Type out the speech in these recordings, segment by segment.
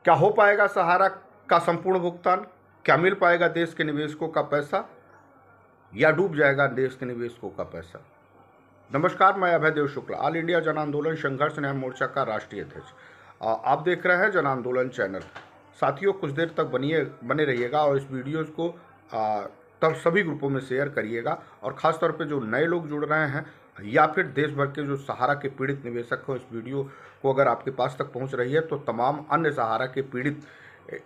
क्या हो पाएगा सहारा का संपूर्ण भुगतान? क्या मिल पाएगा देश के निवेशकों का पैसा, या डूब जाएगा देश के निवेशकों का पैसा? नमस्कार, मैं अभयदेव शुक्ला, ऑल इंडिया जन आंदोलन संघर्ष न्याय मोर्चा का राष्ट्रीय अध्यक्ष। आप देख रहे हैं जन आंदोलन चैनल। साथियों, कुछ देर तक बने रहिएगा और इस वीडियोस को तब सभी ग्रुपों में शेयर करिएगा, और ख़ास तौर पे जो नए लोग जुड़ रहे हैं या फिर देश भर के जो सहारा के पीड़ित निवेशक हो, इस वीडियो को अगर आपके पास तक पहुंच रही है तो तमाम अन्य सहारा के पीड़ित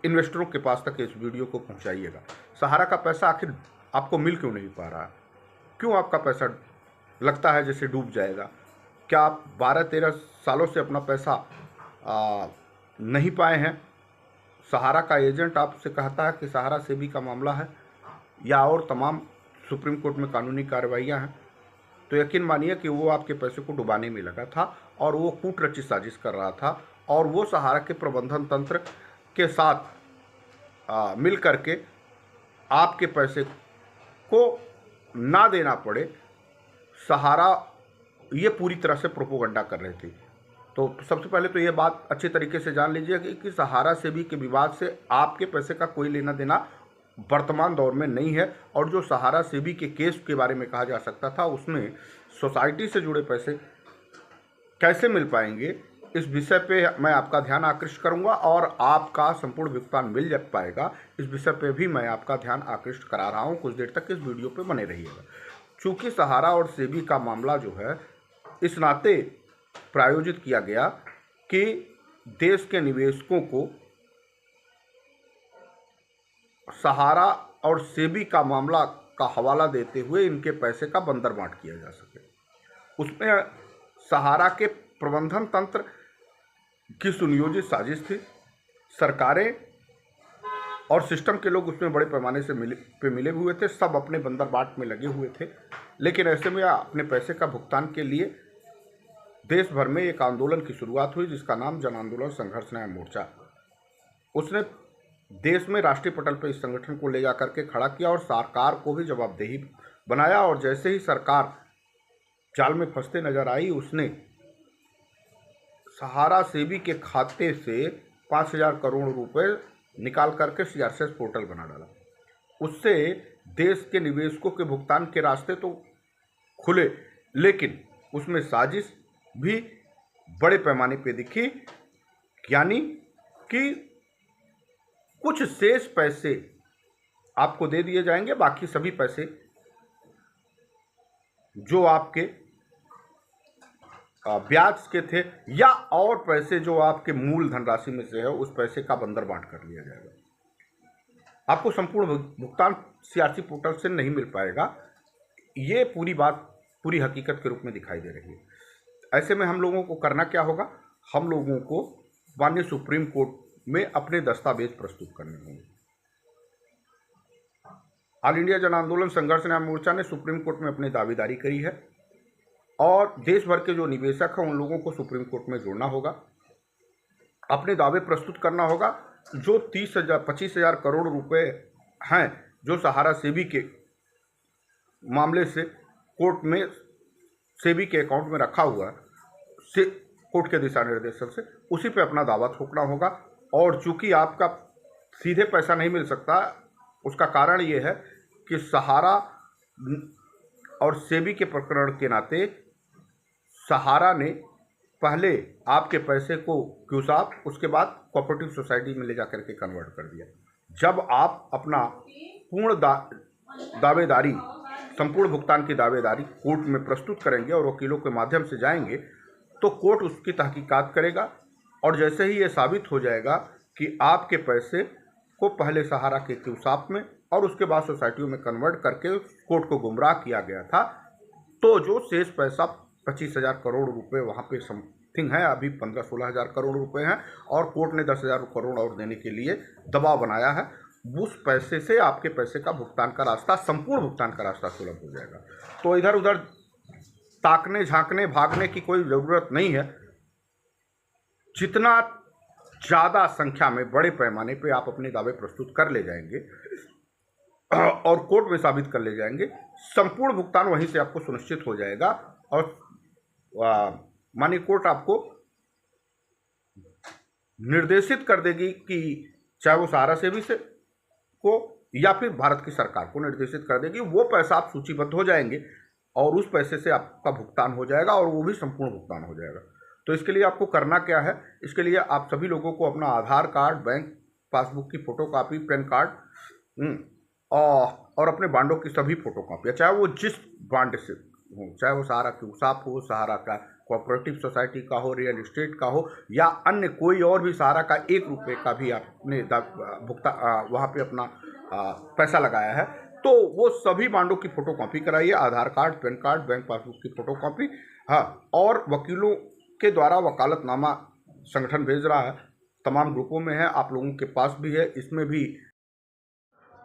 इन्वेस्टरों के पास तक इस वीडियो को पहुंचाइएगा। सहारा का पैसा आखिर आपको मिल क्यों नहीं पा रहा है? क्यों आपका पैसा लगता है जैसे डूब जाएगा? क्या आप 12-13 सालों से अपना पैसा नहीं पाए हैं? सहारा का एजेंट आपसे कहता है कि सहारा सेबी का मामला है, या और तमाम सुप्रीम कोर्ट में कानूनी कार्रवाइयाँ हैं, तो यकीन मानिए कि वो आपके पैसे को डुबाने में लगा था और वो कूट रचित साजिश कर रहा था, और वो सहारा के प्रबंधन तंत्र के साथ मिल करके आपके पैसे को ना देना पड़े, सहारा ये पूरी तरह से प्रोपोगंडा कर रहे थे। तो सबसे पहले तो ये बात अच्छी तरीके से जान लीजिए कि सहारा सेबी के विवाद से आपके पैसे का कोई लेना देना वर्तमान दौर में नहीं है। और जो सहारा सेबी के केस के बारे में कहा जा सकता था, उसमें सोसाइटी से जुड़े पैसे कैसे मिल पाएंगे, इस विषय पे मैं आपका ध्यान आकृष्ट करूंगा, और आपका संपूर्ण भुगतान मिल जा पाएगा, इस विषय पे भी मैं आपका ध्यान आकृष्ट करा रहा हूं। कुछ देर तक इस वीडियो पे बने रहिएगा। चूँकि सहारा और सेबी का मामला जो है इस नाते प्रायोजित किया गया कि देश के निवेशकों को सहारा और सेबी का मामला का हवाला देते हुए इनके पैसे का बंदरबांट किया जा सके। उसमें सहारा के प्रबंधन तंत्र की सुनियोजित साजिश थी। सरकारें और सिस्टम के लोग उसमें बड़े पैमाने से मिले हुए थे, सब अपने बंदरबाट में लगे हुए थे। लेकिन ऐसे में अपने पैसे का भुगतान के लिए देश भर में एक आंदोलन की शुरुआत हुई, जिसका नाम जन आंदोलन संघर्ष न्याय मोर्चा। उसने देश में राष्ट्रीय पटल पर इस संगठन को ले जा करके खड़ा किया और सरकार को भी जवाबदेही बनाया। और जैसे ही सरकार जाल में फंसते नजर आई, उसने सहारा सेबी के खाते से 5,000 करोड़ रुपए निकाल करके सीआरसीएस पोर्टल बना डाला। उससे देश के निवेशकों के भुगतान के रास्ते तो खुले, लेकिन उसमें साजिश भी बड़े पैमाने पे दिखी। यानी कि कुछ शेष पैसे आपको दे दिए जाएंगे, बाकी सभी पैसे जो आपके ब्याज के थे या और पैसे जो आपके मूल धनराशि में से है, उस पैसे का बंदरबांट कर लिया जाएगा। आपको संपूर्ण भुगतान सीआरसी पोर्टल से नहीं मिल पाएगा। ये पूरी बात पूरी हकीकत के रूप में दिखाई दे रही है। ऐसे में हम लोगों को करना क्या होगा? हम लोगों को माननीय सुप्रीम कोर्ट में अपने दस्तावेज प्रस्तुत करने होंगे। ऑल इंडिया जन आंदोलन संघर्ष न्याय मोर्चा ने सुप्रीम कोर्ट में अपनी दावेदारी करी है, और देश भर के जो निवेशक हैं उन लोगों को सुप्रीम कोर्ट में जोड़ना होगा, अपने दावे प्रस्तुत करना होगा। जो 25,000 करोड़ रुपए हैं जो सहारा सेबी के मामले से कोर्ट में सेबी के अकाउंट में रखा हुआ है, से कोर्ट के दिशा निर्देशन से उसी पे अपना दावा ठोकना होगा। और चूंकि आपका सीधे पैसा नहीं मिल सकता, उसका कारण ये है कि सहारा और सेबी के प्रकरण के नाते सहारा ने पहले आपके पैसे को क्यूसाप, उसके बाद कोऑपरेटिव सोसाइटी में ले जाकर के कन्वर्ट कर दिया। जब आप अपना पूर्ण दावेदारी, संपूर्ण भुगतान की दावेदारी कोर्ट में प्रस्तुत करेंगे और वकीलों के माध्यम से जाएंगे, तो कोर्ट उसकी तहकीकात करेगा। और जैसे ही ये साबित हो जाएगा कि आपके पैसे को पहले सहारा के क्यूसाप में और उसके बाद सोसाइटियों में कन्वर्ट करके कोर्ट को गुमराह किया गया था, तो जो शेष पैसा 25,000 करोड़ रुपए वहाँ पे समथिंग है, अभी 15-16 हज़ार करोड़ रुपए हैं, और कोर्ट ने 10,000 करोड़ और देने के लिए दबाव बनाया है। उस पैसे से आपके पैसे का भुगतान का रास्ता, संपूर्ण भुगतान का रास्ता सुलभ हो जाएगा। तो इधर उधर ताकने, झांकने, भागने की कोई ज़रूरत नहीं है। जितना ज़्यादा संख्या में बड़े पैमाने पे आप अपने दावे प्रस्तुत कर ले जाएंगे और कोर्ट में साबित कर ले जाएंगे, संपूर्ण भुगतान वहीं से आपको सुनिश्चित हो जाएगा। और माननीय कोर्ट आपको निर्देशित कर देगी कि चाहे वो सहारा सेवी से को या फिर भारत की सरकार को निर्देशित कर देगी, वो पैसा आप सूचीबद्ध हो जाएंगे और उस पैसे से आपका भुगतान हो जाएगा और वो भी संपूर्ण भुगतान हो जाएगा। तो इसके लिए आपको करना क्या है, इसके लिए आप सभी लोगों को अपना आधार कार्ड, बैंक पासबुक की फोटोकॉपी, पैन कार्ड और अपने बांडों की सभी फोटोकॉपियाँ, चाहे वो जिस बांड से हो, चाहे वो सहारा की उसाप हो, सहारा का कोऑपरेटिव सोसाइटी का हो, रियल एस्टेट का हो या अन्य कोई और भी सहारा का 1 रुपये का भी आपने भुगतान वहाँ पे अपना पैसा लगाया है, तो वो सभी बांडों की फोटोकॉपी कराइए, Aadhaar card, PAN card, bank passbook की फोटोकॉपी। हाँ, और वकीलों के द्वारा वकालतनामा संगठन भेज रहा है, तमाम ग्रुपों में है, आप लोगों के पास भी है, इसमें भी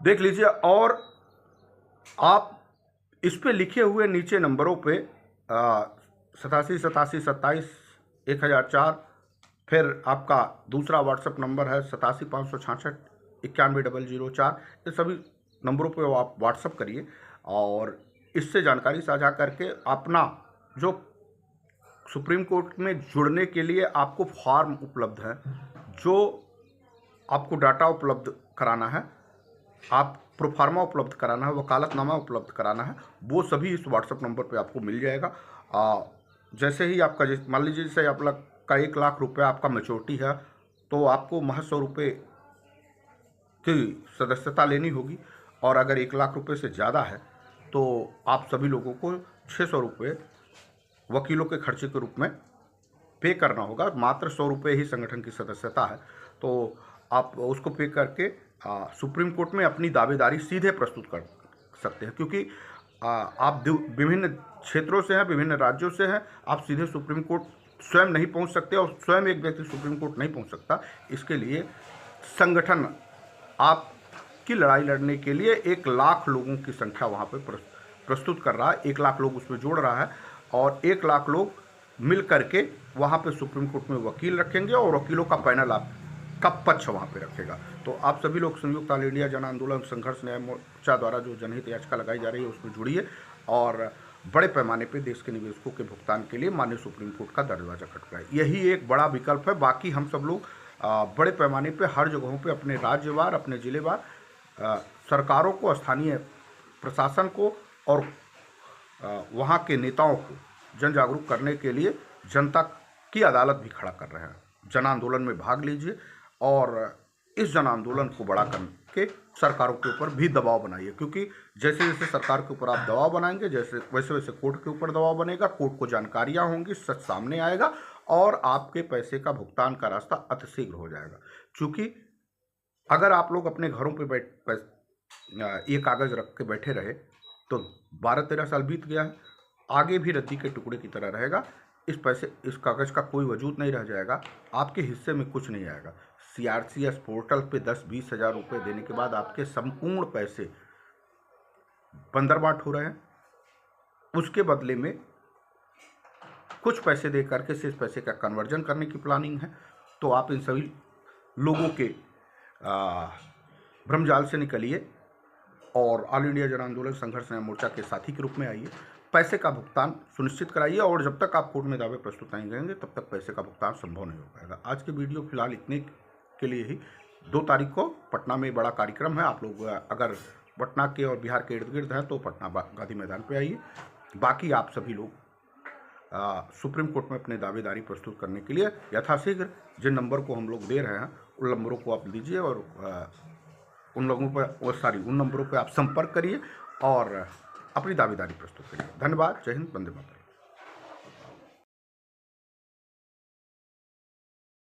देख लीजिए। और आप इस पे लिखे हुए नीचे नंबरों पे 87 87 27 1004, फिर आपका दूसरा व्हाट्सएप नंबर है 87 566 91 004, ये सभी नंबरों पे आप व्हाट्सएप करिए और इससे जानकारी साझा करके अपना जो सुप्रीम कोर्ट में जुड़ने के लिए आपको फॉर्म उपलब्ध है, जो आपको डाटा उपलब्ध कराना है, आप प्रोफार्मा उपलब्ध कराना है, वकालतनामा उपलब्ध कराना है, वो सभी इस व्हाट्सएप नंबर पे आपको मिल जाएगा। जैसे ही आपका मान लीजिए जैसे आप का 1 लाख रुपये आपका मैच्योरिटी है, तो आपको महज 100 रुपये की सदस्यता लेनी होगी, और अगर 1 लाख रुपये से ज़्यादा है तो आप सभी लोगों को 600 रुपये वकीलों के खर्चे के रूप में पे करना होगा। मात्र 100 रुपये ही संगठन की सदस्यता है, तो आप उसको पे करके सुप्रीम कोर्ट में अपनी दावेदारी सीधे प्रस्तुत कर सकते हैं, क्योंकि आप विभिन्न क्षेत्रों से हैं, विभिन्न राज्यों से हैं, आप सीधे सुप्रीम कोर्ट स्वयं नहीं पहुंच सकते और स्वयं एक व्यक्ति सुप्रीम कोर्ट नहीं पहुंच सकता। इसके लिए संगठन आपकी लड़ाई लड़ने के लिए 1 लाख लोगों की संख्या वहाँ पे प्रस्तुत कर रहा है, 1 लाख लोग उसमें जोड़ रहा है और 1 लाख लोग मिल करके वहाँ पे सुप्रीम कोर्ट में वकील रखेंगे और वकीलों का पैनल आपका पक्ष वहाँ पे रखेगा। तो आप सभी लोग संयुक्त ऑल इंडिया जन आंदोलन संघर्ष न्याय मोर्चा द्वारा जो जनहित याचिका लगाई जा रही है उसमें जुड़िए और बड़े पैमाने पे देश के निवेशकों के भुगतान के लिए माननीय सुप्रीम कोर्ट का दरवाजा खटकाए। यही एक बड़ा विकल्प है। बाकी हम सब लोग बड़े पैमाने पे हर जगहों पे अपने राज्यवार, अपने जिलेवार सरकारों को, स्थानीय प्रशासन को और वहाँ के नेताओं को जन जागरूक करने के लिए जनता की अदालत भी खड़ा कर रहे हैं। जन आंदोलन में भाग लीजिए और इस जन आंदोलन को बड़ा करके सरकारों के ऊपर भी दबाव बनाइए, क्योंकि जैसे जैसे सरकार के ऊपर आप दबाव बनाएंगे वैसे वैसे कोर्ट के ऊपर दबाव बनेगा, कोर्ट को जानकारियाँ होंगी, सच सामने आएगा और आपके पैसे का भुगतान का रास्ता अतिशीघ्र हो जाएगा। क्योंकि अगर आप लोग अपने घरों पर ये कागज़ रख के बैठे रहे तो 12-13 साल बीत गया है, आगे भी रद्दी के टुकड़े की तरह रहेगा। इस कागज़ का कोई वजूद नहीं रह जाएगा, आपके हिस्से में कुछ नहीं आएगा। CRCS पोर्टल पे 10-20 हज़ार रुपये देने के बाद आपके संपूर्ण पैसे बंदरबाट हो रहे हैं। उसके बदले में कुछ पैसे दे करके इस पैसे का कन्वर्जन करने की प्लानिंग है। तो आप इन सभी लोगों के भ्रमजाल से निकलिए और ऑल इंडिया जन आंदोलन संघर्ष न्याय मोर्चा के साथी के रूप में आइए, पैसे का भुगतान सुनिश्चित कराइए और जब तक आप कोर्ट में दावे प्रस्तुत नहीं करेंगे तब तक पैसे का भुगतान संभव नहीं हो पाएगा। आज की वीडियो फिलहाल इतने के लिए ही। 2 तारीख को पटना में बड़ा कार्यक्रम है, आप लोग अगर पटना के और बिहार के इर्द गिर्द हैं तो पटना गांधी मैदान पे आइए। बाकी आप सभी लोग सुप्रीम कोर्ट में अपने दावेदारी प्रस्तुत करने के लिए यथाशीघ्र जिन नंबर को हम लोग दे रहे हैं उन नंबरों को आप लीजिए और उन नंबरों पर आप संपर्क करिए और अपनी दावेदारी प्रस्तुत करिए। धन्यवाद। जय हिंद। वंदे मातरम।